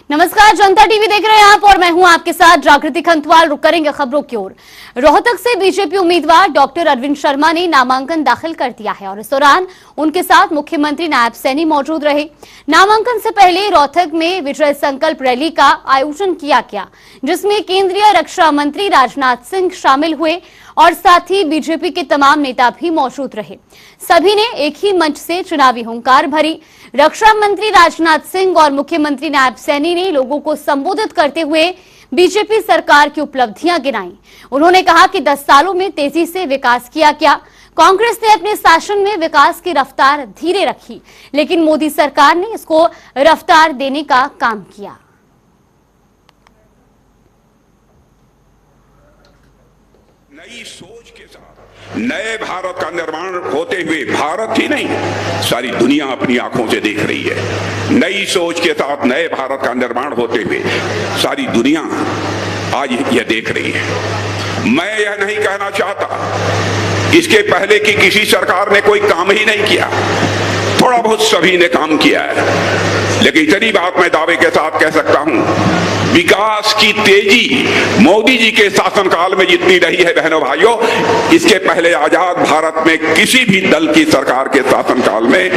नमस्कार, जनता टीवी देख रहे हैं आप और मैं हूं आपके साथ जागृति खंतवाल। रुक करेंगे खबरों की ओर। रोहतक से बीजेपी उम्मीदवार डॉक्टर अरविंद शर्मा ने नामांकन दाखिल कर दिया है और इस दौरान उनके साथ मुख्यमंत्री नायब सैनी मौजूद रहे। नामांकन से पहले रोहतक में विजय संकल्प रैली का आयोजन किया गया, जिसमें केंद्रीय रक्षा मंत्री राजनाथ सिंह शामिल हुए और साथ ही बीजेपी के तमाम नेता भी मौजूद रहे। सभी ने एक ही मंच से चुनावी हुंकार भरी। रक्षा मंत्री राजनाथ सिंह और मुख्यमंत्री नायब सैनी ने लोगों को संबोधित करते हुए बीजेपी सरकार की उपलब्धियां गिनाई। उन्होंने कहा कि 10 सालों में तेजी से विकास किया गया। कांग्रेस ने अपने शासन में विकास की रफ्तार धीरे रखी, लेकिन मोदी सरकार ने इसको रफ्तार देने का काम किया। नई सोच के साथ नए भारत का निर्माण होते हुए भारत ही नहीं सारी दुनिया अपनी आंखों से देख रही है। नई सोच के साथ नए भारत का निर्माण होते हुए सारी दुनिया आज यह देख रही है। मैं यह नहीं कहना चाहता इसके पहले की किसी सरकार ने कोई काम ही नहीं किया, थोड़ा बहुत सभी ने काम किया है, लेकिन इतनी बात मैं दावे के साथ कह सकता हूं, विकास की तेजी मोदी जी के शासनकाल में जितनी रही है बहनों भाइयों, इसके पहले आजाद भारत में किसी भी दल की सरकार के शासनकाल में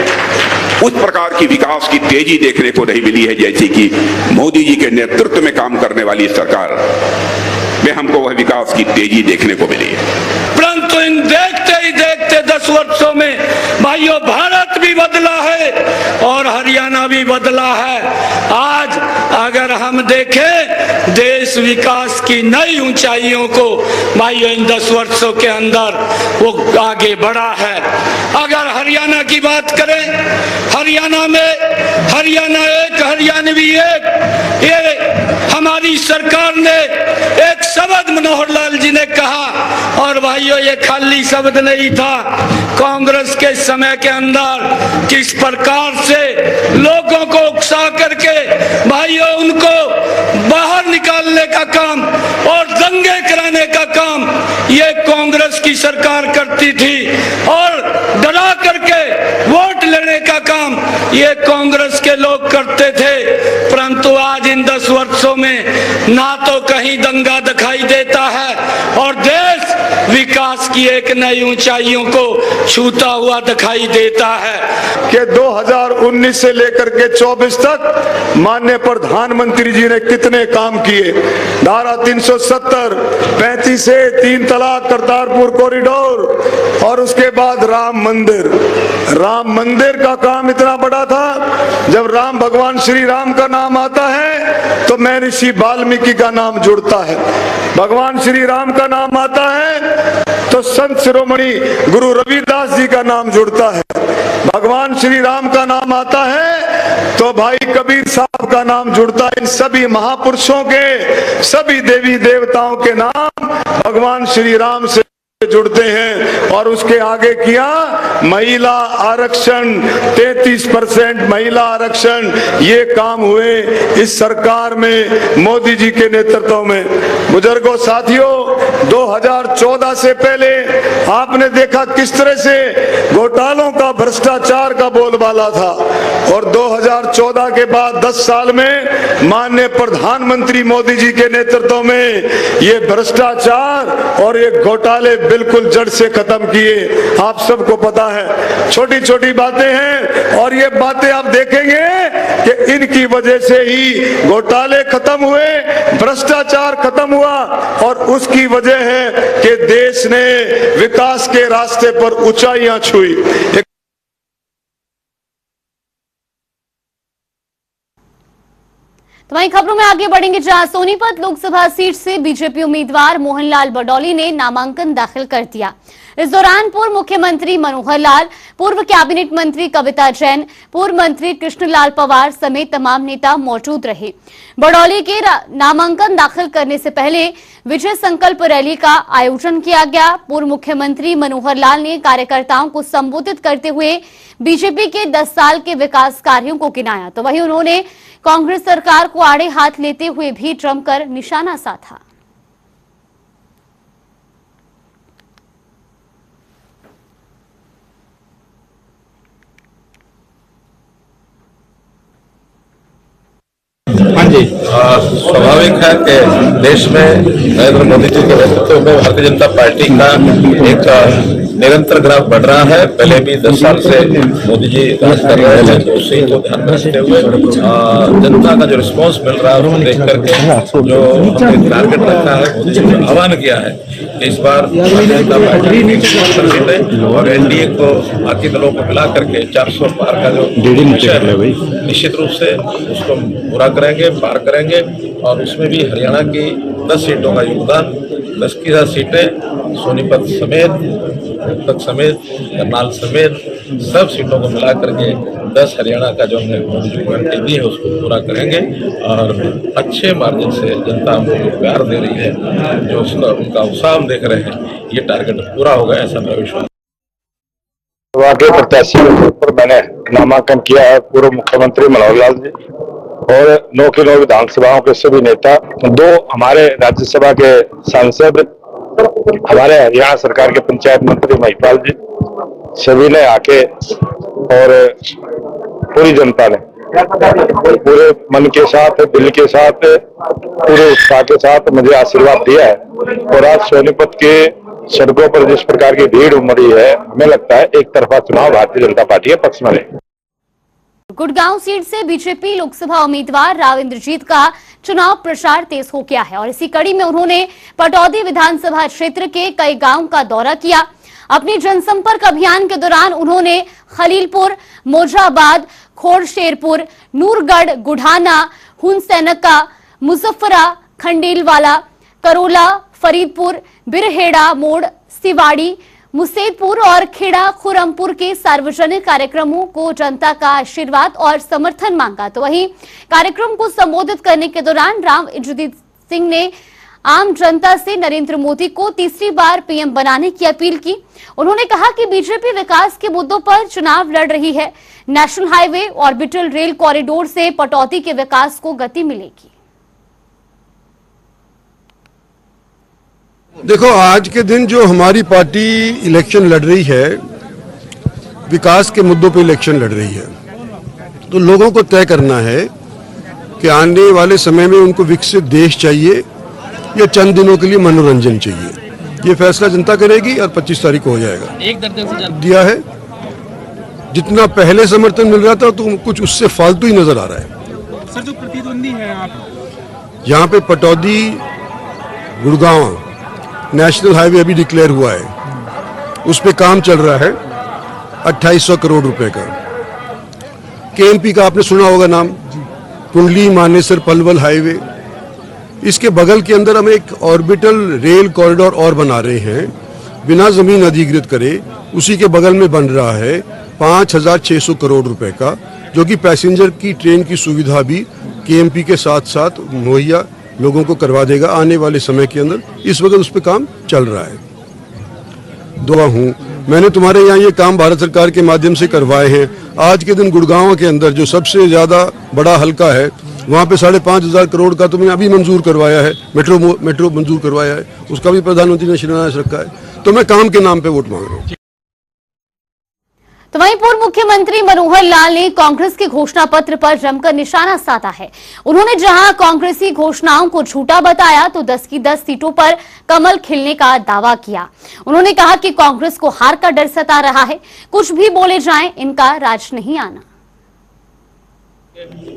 उस प्रकार की विकास की तेजी देखने को नहीं मिली है जैसी कि मोदी जी के नेतृत्व में काम करने वाली सरकार में हमको वह विकास की तेजी देखने को मिली है। परंतु इन देखते ही देखते 10 वर्षों में भाइयों भारत भी बदला है और हरियाणा भी बदला है। आज अगर हम देखें देश विकास की नई ऊंचाइयों को भाइयों इन 10 वर्षों के अंदर वो आगे बढ़ा है। अगर हरियाणा की बात करें, हरियाणा में हरियाणा एक हरियाणवी एक, ये हमारी सरकार ने एक शब्द मनोहर लाल जी ने कहा और भाइयों ये खाली शब्द नहीं था। कांग्रेस के समय के अंदर किस प्रकार से लोगों को उकसा करके भाइयों उनको बाहर निकालने का काम और दंगे कराने का काम ये कांग्रेस की सरकार करती थी और डरा करके वोट लेने का काम ये कांग्रेस के लोग करते थे। परंतु आज इन 10 वर्षों में ना तो कहीं दंगा दिखाई देता है और देश विकास की एक नई ऊंचाइयों को छूता हुआ दिखाई देता है कि 2019 से लेकर के 24 तक माननीय प्रधानमंत्री जी ने कितने काम किए। धारा 370, 35 से 3 तलाक, करतारपुर कॉरिडोर और उसके बाद राम मंदिर का काम इतना बड़ा था। जब राम भगवान श्री राम का नाम आता है तो महर्षि वाल्मीकि का नाम जुड़ता है। भगवान श्री राम का नाम आता है तो संत शिरोमणि गुरु रविदास जी का नाम जुड़ता है। भगवान श्री राम का नाम आता है तो भाई कबीर साहब का नाम जुड़ता है। इन सभी महापुरुषों के, सभी देवी देवताओं के नाम भगवान श्री राम से जुड़ते हैं। और उसके आगे किया महिला आरक्षण, 33% महिला आरक्षण, ये काम हुए इस सरकार में मोदी जी के नेतृत्व में। बुजुर्गों साथियों, 2014 से पहले आपने देखा किस तरह से घोटालों का, भ्रष्टाचार का बोलबाला था और 2014 के बाद 10 साल में माननीय प्रधानमंत्री मोदी जी के नेतृत्व में ये भ्रष्टाचार और ये घोटाले बिल्कुल जड़ से खत्म किए। आप सबको पता है, छोटी छोटी बातें हैं और ये बातें आप देखेंगे कि इनकी वजह से ही घोटाले खत्म हुए, भ्रष्टाचार खत्म हुआ और उसकी वजह है कि देश ने विकास के रास्ते पर ऊंचाइयां छुई। तो वहीं खबरों में आगे बढ़ेंगे, जहां सोनीपत लोकसभा सीट से बीजेपी उम्मीदवार मोहनलाल बडौली ने नामांकन दाखिल कर दिया। इस दौरान पूर्व मुख्यमंत्री मनोहर लाल, पूर्व कैबिनेट मंत्री कविता जैन, पूर्व मंत्री कृष्णलाल पंवार समेत तमाम नेता मौजूद रहे। बडौली के नामांकन दाखिल करने से पहले विजय संकल्प रैली का आयोजन किया गया। पूर्व मुख्यमंत्री मनोहर लाल ने कार्यकर्ताओं को संबोधित करते हुए बीजेपी के 10 साल के विकास कार्यों को गिनाया, तो वहीं उन्होंने कांग्रेस सरकार को आड़े हाथ लेते हुए भी जमकर निशाना साधा। जी, स्वाभाविक है कि देश में नरेंद्र मोदी जी के नेतृत्व में भारतीय जनता पार्टी का एक निरंतर ग्राफ बढ़ रहा है। पहले भी 10 साल से मोदी जी राज कर रहे हैं, तो उसी को ध्यान में रखते हुए जनता का जो रिस्पांस मिल रहा है उसको देख करके जो हमने टारगेट रखा है, मोदी जी ने आह्वान किया है कि इस बार भारतीय जनता पार्टी की 70 सीटें और एनडीए को बाकी दलों को मिला करके 400 पार का जो विषय है निश्चित रूप से उसको पूरा करेंगे, पार करेंगे। और उसमें भी हरियाणा की 10 सीटों का योगदान, 10 की 10 सीटें सोनीपत समेत, रोहतक समेत, करनाल समेत सब सीटों को मिला करके 10 हरियाणा का जो हमने मोदी जी को गारंटी दी है उसको पूरा करेंगे। और अच्छे मार्जिन से जनता हमको जो प्यार दे रही है, जो उनका उत्साह हम देख रहे हैं, ये टारगेट पूरा होगा ऐसा मेरा विश्वास। के प्रत्याशी के तौर पर मैंने नामांकन किया है पूर्व मुख्यमंत्री मनोहर लाल जी और 9 की 9 विधानसभाओं के सभी नेता, 2 हमारे राज्यसभा के सांसद, हमारे हरियाणा सरकार के पंचायत मंत्री महिपाल जी, सभी ने आके और पूरी जनता ने पूरे मन के साथ, दिल के साथ, पूरे उत्साह के साथ मुझे आशीर्वाद दिया है। और आज सोनीपत के सड़कों पर जिस प्रकार की भीड़ उमड़ी है, हमें लगता है एक तरफा चुनाव भारतीय जनता पार्टी के पक्ष में है। गुड़गांव सीट से बीजेपी लोकसभा उम्मीदवार राव इंद्रजीत का चुनाव प्रचार तेज हो गया है और इसी कड़ी में उन्होंने पटौदी विधानसभा क्षेत्र के कई गांव का दौरा किया। अपने जनसंपर्क अभियान के दौरान उन्होंने खलीलपुर, मोजाबाद, खोड़शेरपुर, नूरगढ़, गुढ़ाना, हुनसैनका, मुजफ्फरा, खंडेलवाला, करोला, फरीदपुर, बिरहेड़ा मोड़, सिवाड़ी, मुसेदपुर और खेड़ा खुरमपुर के सार्वजनिक कार्यक्रमों को जनता का आशीर्वाद और समर्थन मांगा। तो वहीं कार्यक्रम को संबोधित करने के दौरान राव इंद्रजीत सिंह ने आम जनता से नरेंद्र मोदी को तीसरी बार पीएम बनाने की अपील की। उन्होंने कहा कि बीजेपी विकास के मुद्दों पर चुनाव लड़ रही है। National highway, orbital rail corridor से पटौदी के विकास को गति मिलेगी। देखो, आज के दिन जो हमारी पार्टी इलेक्शन लड़ रही है, विकास के मुद्दों पे इलेक्शन लड़ रही है, तो लोगों को तय करना है कि आने वाले समय में उनको विकसित देश चाहिए या चंद दिनों के लिए मनोरंजन चाहिए। ये फैसला जनता करेगी और 25 तारीख को हो जाएगा। एक दर्जन से दिया है, जितना पहले समर्थन मिल रहा था तो कुछ उससे फालतू ही नजर आ रहा है। सर, जो प्रतिद्वंदी है यहाँ पे पटौदी गुड़गांव नेशनल हाईवे अभी डिक्लेयर हुआ है, उस पे काम चल रहा है 2800 करोड़ रुपए का। केएमपी का आपने सुना होगा नाम, कुंडली मानेसर पलवल हाईवे, इसके बगल के अंदर हम एक ऑर्बिटल रेल कॉरिडोर और बना रहे हैं, बिना जमीन अधिकृत करे, उसी के बगल में बन रहा है 5600 करोड़ रुपए का, जो कि पैसेंजर की ट्रेन की सुविधा भी केएमपी के साथ साथ मुहैया लोगों को करवा देगा आने वाले समय के अंदर। इस वक्त उस पर काम चल रहा है। दुआ हूँ, मैंने तुम्हारे यहाँ ये काम भारत सरकार के माध्यम से करवाए हैं। आज के दिन गुड़गांव के अंदर जो सबसे ज्यादा बड़ा हल्का है, वहाँ पे 5500 करोड़ का तुमने अभी मंजूर करवाया है, मेट्रो मंजूर करवाया है, उसका भी प्रधानमंत्री ने शिलान्यास रखा है। तो मैं काम के नाम पे वोट मांग रहा हूँ। तो वहीं पूर्व मुख्यमंत्री मनोहर लाल ने कांग्रेस के घोषणा पत्र पर जमकर निशाना साधा है। उन्होंने जहां कांग्रेसी घोषणाओं को झूठा बताया तो 10 की 10 सीटों पर कमल खिलने का दावा किया। उन्होंने कहा कि कांग्रेस को हार का डर सता रहा है, कुछ भी बोले जाएं, इनका राज नहीं आना।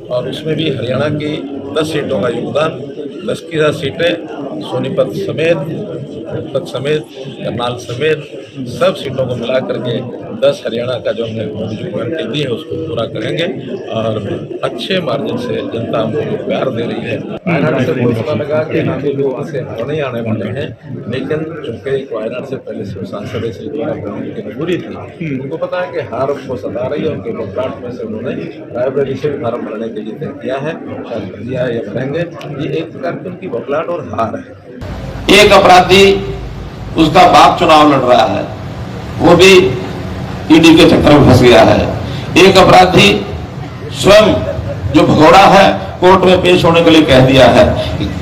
और उसमें भी हरियाणा की 10 सीटों का योगदान, 10 की 10 सीटें सोनीपत समेत, रोहतक समेत, करनाल समेत सब सीटों को मिला करके 10 हरियाणा का जो हमने मोदी जी को गारंटी दी है उसको पूरा करेंगे। और अच्छे मार्जिन से जनता हमको जो प्यार दे रही है, वायनाड से पता लगा कि हम लोग से नहीं आने वाले हैं, लेकिन चूंकि वायनाड से पहले से सांसद से मजबूरी थी, उनको पता है कि हार उनको सता रही है। उनके बकलाट में से उन्होंने रायबरेली से फार्म भरने के लिए तय किया है, दिया है या भरेंगे। ये एक प्रकार की उनकी बकलाट और हार है। एक अपराधी, उसका बाप चुनाव लड़ रहा है, वो भी ईडी के चक्कर में फंस गया है। एक अपराधी स्वयं जो भगोड़ा है, कोर्ट में पेश होने के लिए कह दिया है।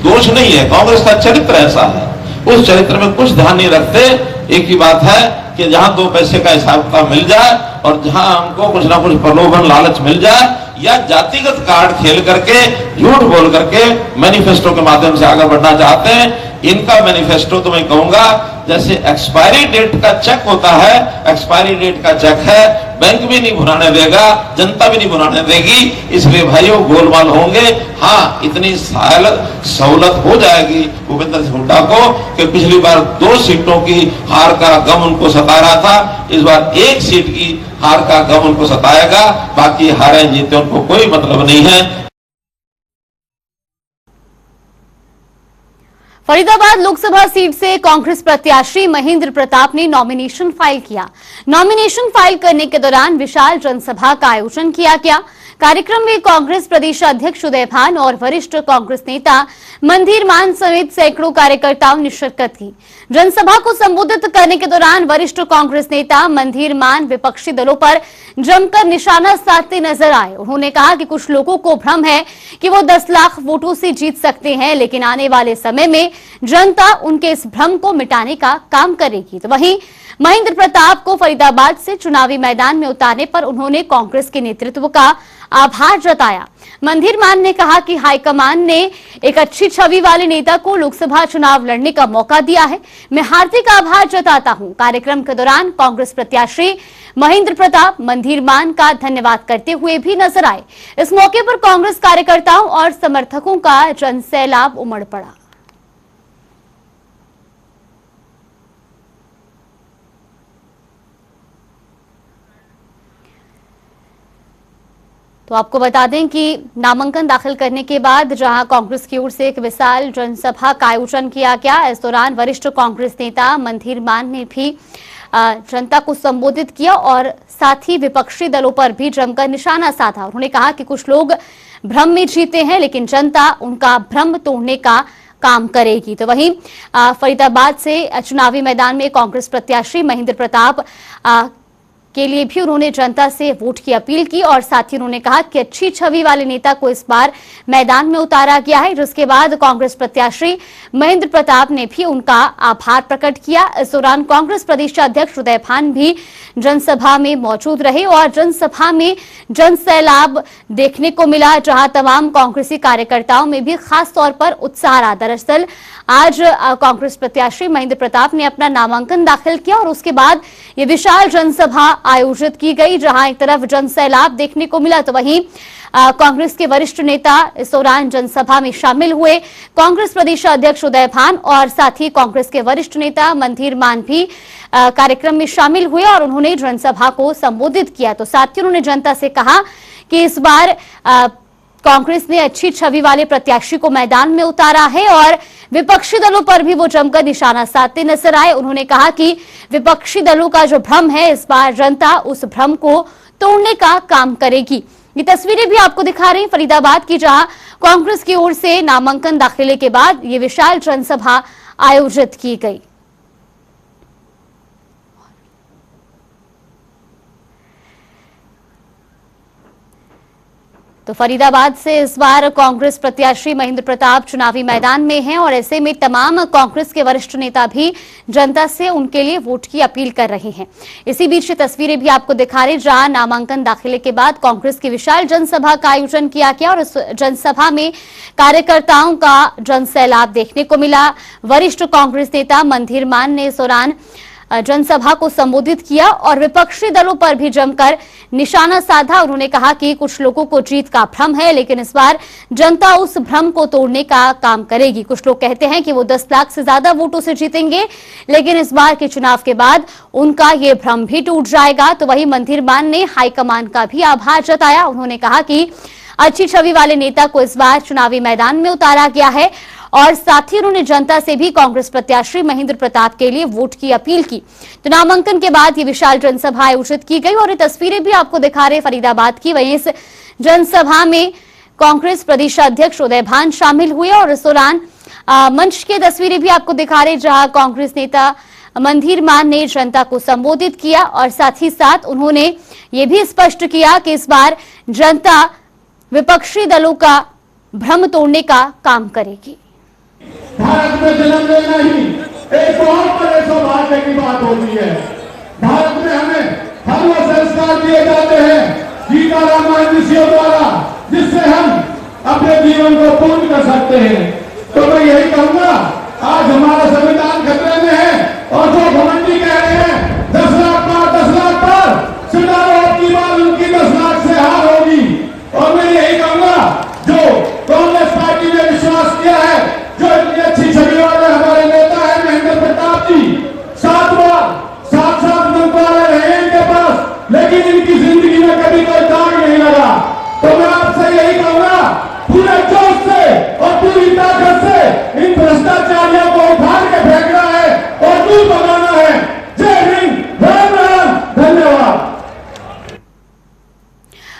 दोष नहीं है, कांग्रेस का चरित्र ऐसा है, उस चरित्र में कुछ ध्यान नहीं रखते। एक ही बात है कि जहां 2 पैसे का हिसाब किताब मिल जाए और जहां हमको कुछ ना कुछ प्रलोभन लालच मिल जाए, या जातिगत कार्ड खेल करके झूठ बोल करके मैनिफेस्टो के माध्यम से आगे बढ़ना चाहते हैं। इनका मैनिफेस्टो तो मैं कहूंगा जैसे एक्सपायरी डेट का चेक होता है, एक्सपायरी डेट का चेक है, बैंक भी नहीं भुनाने देगा, जनता भी नहीं भुनाने देगी। इसलिए भाइयों गोलमाल होंगे। हाँ, इतनी सहूलत हो जाएगी भूपेंद्र सिंह हुड्डा को कि पिछली बार 2 सीटों की हार का गम उनको सता रहा था, इस बार 1 सीट की हार का गम उनको सताएगा। बाकी हारे जीते उनको कोई मतलब नहीं है। फरीदाबाद लोकसभा सीट से कांग्रेस प्रत्याशी महेंद्र प्रताप ने नॉमिनेशन फाइल किया। नॉमिनेशन फाइल करने के दौरान विशाल जनसभा का आयोजन किया गया। कार्यक्रम में कांग्रेस प्रदेश अध्यक्ष उदय भान और वरिष्ठ कांग्रेस नेता मंदिर मान समेत सैकड़ों कार्यकर्ताओं ने शिरकत की। जनसभा को संबोधित करने के दौरान वरिष्ठ कांग्रेस नेता मंदिर मान विपक्षी दलों पर जमकर निशाना साधते नजर आए। उन्होंने कहा कि कुछ लोगों को भ्रम है कि वो 10 लाख वोटों से जीत सकते हैं, लेकिन आने वाले समय में जनता उनके इस भ्रम को मिटाने का काम करेगी। तो वहीं महेंद्र प्रताप को फरीदाबाद से चुनावी मैदान में उतारने पर उन्होंने कांग्रेस के नेतृत्व का आभार जताया। मंदिर मान ने कहा कि हाईकमान ने एक अच्छी छवि वाले नेता को लोकसभा चुनाव लड़ने का मौका दिया है। मैं हार्दिक आभार जताता हूं। कार्यक्रम के दौरान कांग्रेस प्रत्याशी महेंद्र प्रताप मंदिर मान का धन्यवाद करते हुए भी नजर आए। इस मौके पर कांग्रेस कार्यकर्ताओं और समर्थकों का जनसैलाब उमड़ पड़ा। तो आपको बता दें कि नामांकन दाखिल करने के बाद जहां कांग्रेस की ओर से एक विशाल जनसभा का आयोजन किया गया, इस दौरान वरिष्ठ कांग्रेस नेता मंदिर मान ने भी जनता को संबोधित किया और साथ ही विपक्षी दलों पर भी जमकर निशाना साधा। उन्होंने कहा कि कुछ लोग भ्रम में जीते हैं, लेकिन जनता उनका भ्रम तोड़ने का काम करेगी। तो वहीं फरीदाबाद से चुनावी मैदान में कांग्रेस प्रत्याशी महेंद्र प्रताप के लिए भी उन्होंने जनता से वोट की अपील की और साथ ही उन्होंने कहा कि अच्छी छवि वाले नेता को इस बार मैदान में उतारा गया है। जिसके बाद कांग्रेस प्रत्याशी महेंद्र प्रताप ने भी उनका आभार प्रकट किया। इस दौरान कांग्रेस प्रदेश अध्यक्ष उदय भान भी जनसभा में मौजूद रहे और जनसभा में जनसैलाब देखने को मिला, जहां तमाम कांग्रेसी कार्यकर्ताओं में भी खास तौर पर उत्साह रहा। दरअसल आज कांग्रेस प्रत्याशी महेंद्र प्रताप ने अपना नामांकन दाखिल किया और उसके बाद ये विशाल जनसभा आयोजित की गई, जहां एक तरफ जनसैलाब देखने को मिला तो वहीं कांग्रेस के वरिष्ठ नेता इस दौरान जनसभा में शामिल हुए। कांग्रेस प्रदेश अध्यक्ष उदय भान और साथ ही कांग्रेस के वरिष्ठ नेता मंदिर मान भी कार्यक्रम में शामिल हुए और उन्होंने जनसभा को संबोधित किया। तो साथ ही उन्होंने जनता से कहा कि इस बार कांग्रेस ने अच्छी छवि वाले प्रत्याशी को मैदान में उतारा है और विपक्षी दलों पर भी वो जमकर निशाना साधते नजर आए। उन्होंने कहा कि विपक्षी दलों का जो भ्रम है, इस बार जनता उस भ्रम को तोड़ने का काम करेगी। ये तस्वीरें भी आपको दिखा रही हैं फरीदाबाद की, जहां कांग्रेस की ओर से नामांकन दाखिले के बाद ये विशाल जनसभा आयोजित की गई। तो फरीदाबाद से इस बार कांग्रेस प्रत्याशी महेंद्र प्रताप चुनावी मैदान में हैं और ऐसे में तमाम कांग्रेस के वरिष्ठ नेता भी जनता से उनके लिए वोट की अपील कर रहे हैं। इसी बीच तस्वीरें भी आपको दिखा रहे, जहां नामांकन दाखिले के बाद कांग्रेस की विशाल जनसभा का आयोजन किया गया और इस जनसभा में कार्यकर्ताओं का जनसैलाब देखने को मिला। वरिष्ठ कांग्रेस नेता मंदिर मान ने इस दौरान जनसभा को संबोधित किया और विपक्षी दलों पर भी जमकर निशाना साधा। उन्होंने कहा कि कुछ लोगों को जीत का भ्रम है, लेकिन इस बार जनता उस भ्रम को तोड़ने का काम करेगी। कुछ लोग कहते हैं कि वो 10 लाख से ज्यादा वोटों से जीतेंगे, लेकिन इस बार के चुनाव के बाद उनका ये भ्रम भी टूट जाएगा। तो वहीं मंदिर मान ने हाईकमान का भी आभार जताया। उन्होंने कहा कि अच्छी छवि वाले नेता को इस बार चुनावी मैदान में उतारा गया है और साथ ही उन्होंने जनता से भी कांग्रेस प्रत्याशी महेंद्र प्रताप के लिए वोट की अपील की। तो नामांकन के बाद ये विशाल जनसभा आयोजित की गई और ये तस्वीरें भी आपको दिखा रहे फरीदाबाद की। वहीं इस जनसभा में कांग्रेस प्रदेश अध्यक्ष उदय भान शामिल हुए और इस दौरान मंच की तस्वीरें भी आपको दिखा रहे, जहां कांग्रेस नेता मंदिर मान ने जनता को संबोधित किया और साथ ही साथ उन्होंने ये भी स्पष्ट किया कि इस बार जनता विपक्षी दलों का भ्रम तोड़ने का काम करेगी। भारत में जन्म लेना ही एक बहुत बड़े सौभाग्य की बात होती है। भारत में हमें धर्म संस्कार दिए जाते हैं, सीताराम ऋषियों द्वारा, जिससे हम अपने जीवन को पूर्ण कर सकते हैं। तो मैं यही कहूंगा, आज हमारा संविधान खतरे में है और जो घमंडी कह रहे हैं 10 लाख पर चुनाव की बार उनकी 10 लाख से हार होगी। और मैं यही कहूंगा, जो कांग्रेस पार्टी ने विश्वास किया है, जो इतनी अच्छी छवि वाले हमारे नेता है महेंद्र प्रताप जी, 7 मंत्रालय रहे इनके पास, लेकिन इनकी जिंदगी में कभी कोई दाग नहीं लगा। तो मैं आपसे यही कहूंगा, पूरे जोश से और पूरी ताकत से इन भ्रष्टाचारियों को उखाड़ के फेंकना है और दूर भगाना है। जय हिंद, राम राम, धन्यवाद।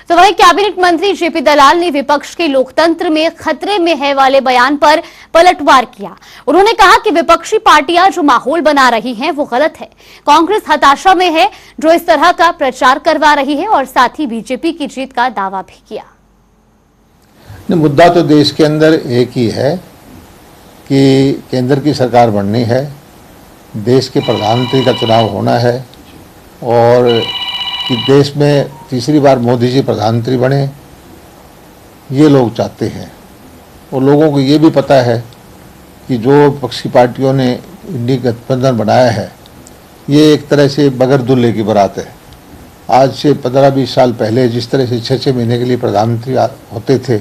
तो वहीं कैबिनेट मंत्री जेपी दलाल ने विपक्ष के लोकतंत्र में खतरे में है वाले बयान पर पलटवार किया। उन्होंने कहा कि विपक्षी पार्टियां जो माहौल बना रही हैं वो गलत है। कांग्रेस हताशा में है जो इस तरह का प्रचार करवा रही है, और साथ ही बीजेपी की जीत का दावा भी किया। मुद्दा तो देश के अंदर एक ही है कि केंद्र की सरकार बननी है, देश के प्रधानमंत्री का चुनाव होना है, और कि देश में तीसरी बार मोदी जी प्रधानमंत्री बने, ये लोग चाहते हैं। और लोगों को ये भी पता है कि जो विपक्षी पार्टियों ने इंडी गठबंधन बनाया है, ये एक तरह से बगैर दूल्हे की बारात है। आज से 15-20 साल पहले जिस तरह से 6-6 महीने के लिए प्रधानमंत्री होते थे,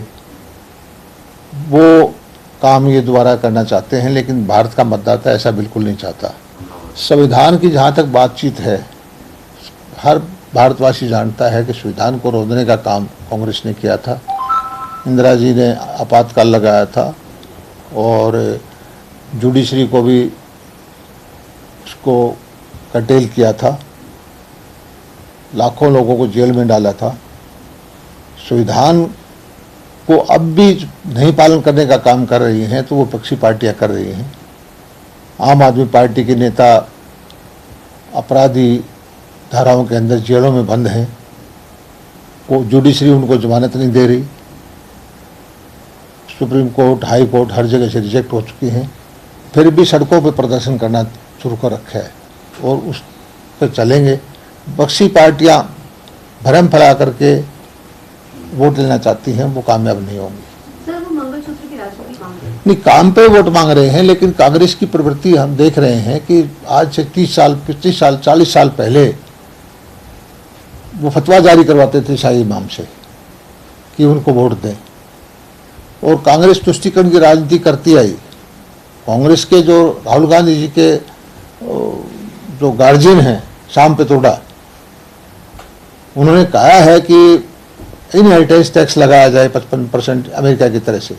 वो काम ये दोबारा करना चाहते हैं, लेकिन भारत का मतदाता ऐसा बिल्कुल नहीं चाहता। संविधान की जहाँ तक बातचीत है, हर भारतवासी जानता है कि संविधान को रोकने का काम कांग्रेस ने किया था। इंदिरा जी ने आपातकाल लगाया था और जुडिशरी को भी उसको कटेल किया था, लाखों लोगों को जेल में डाला था। संविधान को अब भी नहीं पालन करने का काम कर रही हैं तो वो विपक्षी पार्टियां कर रही हैं। आम आदमी पार्टी के नेता अपराधी धाराओं के अंदर जेलों में बंद हैं, वो जुडिशरी उनको जमानत नहीं दे रही, सुप्रीम कोर्ट, हाई कोर्ट हर जगह से रिजेक्ट हो चुकी हैं, फिर भी सड़कों पर प्रदर्शन करना शुरू कर रखा है और उस पर चलेंगे। विपक्षी पार्टियां भरम फैला करके वोट लेना चाहती हैं, वो कामयाब नहीं होंगी। सर, वो मंगलसूत्र की राजनीति मांग रहे हैं। नहीं, काम पे वोट मांग रहे हैं, लेकिन कांग्रेस की प्रवृत्ति हम देख रहे हैं कि आज से 30 साल, 25 साल, 40 साल पहले वो फतवा जारी करवाते थे शाही इमाम से कि उनको वोट दें, और कांग्रेस तुष्टीकरण की राजनीति करती आई। कांग्रेस के जो राहुल गांधी जी के जो गार्जियन हैं श्याम पित्रोड़ा, उन्होंने कहा है कि इनहेरिटेंस टैक्स लगाया जाए 55% अमेरिका की तरह से।